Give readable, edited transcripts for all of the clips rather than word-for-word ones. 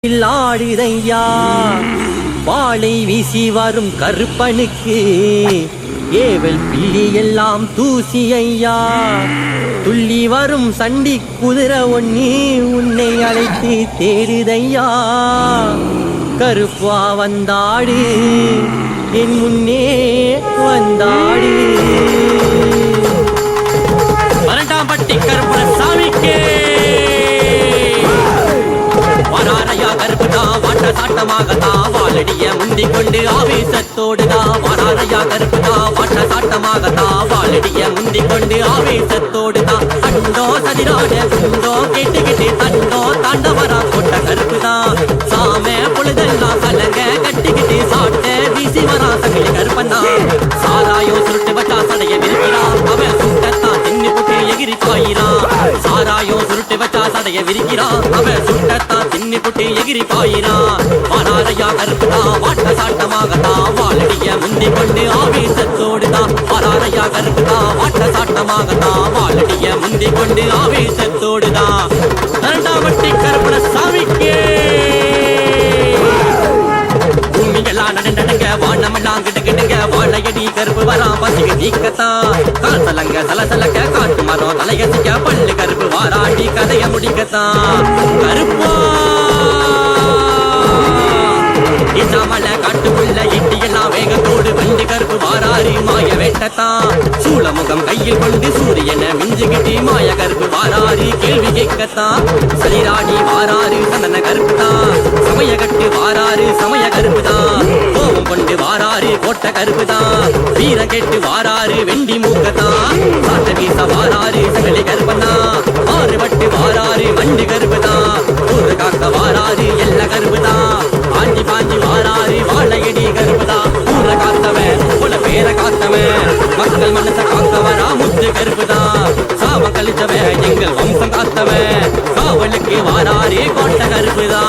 ஆடுதையா வாளை வீசி வரும் கருப்பனுக்கு ஏவல் பில்லி எல்லாம் தூசி ஐயா. துள்ளி வரும் சண்டி குதிரை ஒன்னி உன்னை அழைத்து தேடுதையா. கருப்பா வந்தாடு என் முன்னே வந்தாடு. பரண்டாம்பட்டி கருப்பன சாமிக்கே வராரையா கருப்புதா வாட்ட சாட்டமாகதா வாழடிய முந்திக் கொண்டு ஆவேசத்தோடுதா. வராரையா கருப்புதா வாட்ட சாட்டமாகதா வாழடிய முந்திக் கொண்டு ஆவேசத்தோடுதா. அண்டோ சதிராட குண்டோ கேட்டுக்கிட்டு தண்டோ தாண்டவரா கொட்ட கருப்புதா. சாம பொழுதெல்லாம் சலங்க கட்டிக்கிட்டு சாட்ட வீசி வரா சகிலி கருப்பண்ணா. சாராயோ சுருட்டு வச்சா சடைய விரிக்கிறா அவன் சுட்டத்தான் தின்னு புட்டு எகிரி பாயிரா. சாராயோ சுருட்டு வச்சா சடைய விரிக்கிறா அவன் சுட்டத்தான் தின்னு புட்டு எகிரி பாயிரா. வராரையா கருப்புதா வாட்ட சாட்டமாகதா வாழடிய முந்திக் கொண்டு ஆவேசத்தோடுதா. வராரையா கருப்புதா வாட்ட சாட்டமாகதா வாழடிய முந்திக் கொண்டு ஆவேசத்தோடுதா. இரண்டாவட்டி கருப்பன சாமிக்கே பூமியெல்லாம் நடந்தடங்க வானமெல்லாம் கிட்டுக்கிட்டுங்க வாழையடி கருப்பு வரா பசிக்கு நீக்கத்தா. காசலங்க சலசலக்க காட்டு மரம் தலையசிக்க பள்ளி கருப்பு வாராடி கதைய முடிக்கத்தா. கருப்பா இசாமல காட்டுக்குள்ள இட்டியெல்லாம் வேகத்தோடு வண்டி கருப்பு வாராரி மாய வேட்டத்தா. சூளமுகம் கையில் கொண்டு சூரியனை மிஞ்சுகிட்டி மாய கருப்பு வாராரி கேள்வி கேட்கத்தா. சலிராடி வாராரு சந்தன கருப்புதா. சமய கட்டு வாராரு சமய கருப்புதா. கோபம் கொண்டு வாராரு கோட்ட கருப்புதா. வீர கெட்டு வாராரு வெண்டி மூக்கத்தா. சாட்ட வீச வாராரு சகலி கருப்பண்ணா. ஆறுபட்டு வாராரு வண்டி கருப்புதா. ஊரு காக்க வாராரு எல்ல கருப்புதா. பாஞ்சி பாஞ்சி வாராரு வாழையடி கருப்புதா. ஊரை காத்தவன் உல பேர காத்தவன் மக்கள் மனச காத்தவரா முத்து கருப்புதா. சாவம் கழிச்சவன் எங்கள் வம்சம் காத்தவன் காவலுக்கு வாராரே கோட்ட கருப்புதா.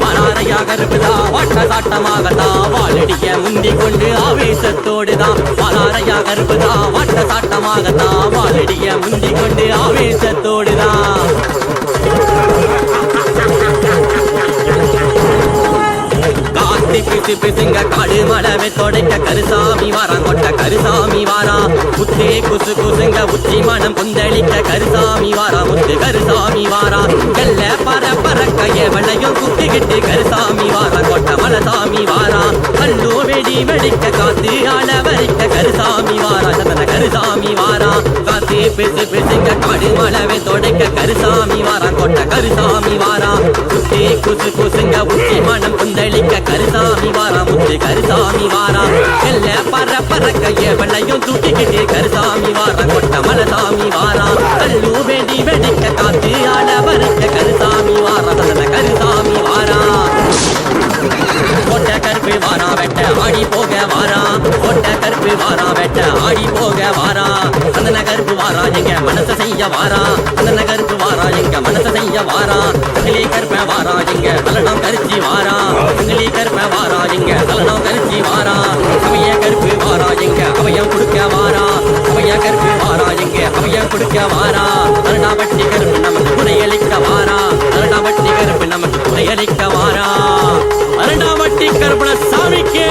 வராரையா கருப்புதா வாட்ட சாட்டமாகதா வாழடிய முந்திக் கொண்டு ஆவேசத்தோடுதா. வராரையா கருப்புதா வாட்ட சாட்டமாகதா வாழடிய முந்திக் கொண்டு ஆவேசத்தோடுதா. பிசு பிசுங்க காடு மலவை தொடைக்க கருசாமி வாரான் கொட்ட கருசாமி வாரா. முத்தே குசு குசுங்க உச்சி மனம் கொந்தளிக்க கருசாமி வாரா முத்து கருசாமி வாரா. எல்ல பர பறக்க எவளையும் குத்திக்கிட்டு கருசாமி வாரா கொட்ட மலசாமி வாரா. கல்லு வெடி வெடிக்க காத்து அளவரிக்க கருசாமி வாரா சந்தன கருசாமி வாரா. காத்து பிசு பிசுங்க காடு மலவை தொடைக்க கருசாமி வாரான் கொட்ட கருசாமி வாரா. முத்தே குசு குசுங்க உச்சி மனம் கொந்தளிக்க கருசாமி வாரா முத்து கருசாமி வாரா. எல்ல பர பறக்க எவளையும் தூக்கிக்கிட்டு கருசாமி வாரா கொட்ட மலசாமி வாரா. கல்லு வெடி வெடிக்க காத்து அளவரிக்க கருசாமி வாரா சந்தன கருசாமி வாரா. கொட்ட கருப்பு வாரா வெட்ட ஆடி போக வாரா. கொட்ட கருப்பு வாரா வெட்ட ஆடி போக வாரா. சந்தன கருப்பு வாரா எங்க மனச செய்ய வாரா. சந்தன கருப்பு வாரா எங்க மனச செய்ய வாரா. சங்கிலி கருப்ப வாரா எங்க தலடம் கரிச்சி வாரா. சங்கிலி கருப்ப வாரா எங்க தலடம் கரிச்சி வாரா. சமய கருப்பு வாரா எங்க அவயம் கொடுக்க வாரா. சமய கருப்பு வாரா எங்க அவயம் கொடுக்க வாரா. இரண்டாவட்டி கருப்பு நமக்கு துணையளிக்க வாரா. இரண்டாவட்டி கருப்பு நமக்கு துணையளிக்க வாரா. இரண்டாவட்டி கருப்பன சாமிக்கே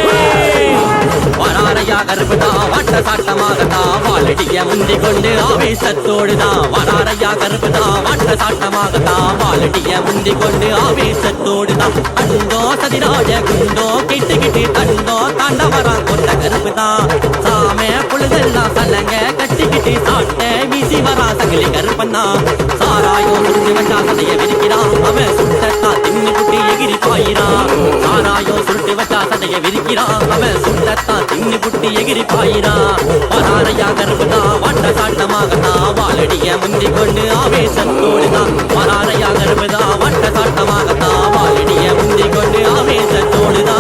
வராரையா கருப்புதா வாட்ட சாட்டமாகதா வாழடிய முந்திக் கொண்டு ஆவேசத்தோடுதா. வராரையா கருப்புதா வாட்ட சாட்டமாகதா வாழடிய முந்திக் கொண்டு ஆவேசத்தோடுதா. அண்டோ சதிராட குண்டோ கிட்டுக்கிட்டு தண்டோ தாண்டவரா கொட்ட கருப்புதா. சாம பொழுதெல்லாம் சலங்க கட்டிக்கிட்டு சாட்ட வீசி வரா சகிலி கருப்பண்ணா. சாராயோ சுருட்டு வச்சா சடைய விரிக்கிறா அவன் சுட்டத்தா தின்னு புட்டி எகிரி பாயிரா. சாராயோ சுருட்டு வச்சா சடைய விரிக்கிறா அவன் சுட்டத்தா தின்னு புட்டி எகிரி பாயிரா. வராரையா கருப்புதா வாட்ட சாட்டமாகதா வாழடிய முந்திக் கொண்டு ஆவேசத்தோடுதா. வராரையா கருப்புதா வாட்ட சாட்டமாகதா வாழடிய முந்திக் கொண்டு ஆவேசத்தோடுதா.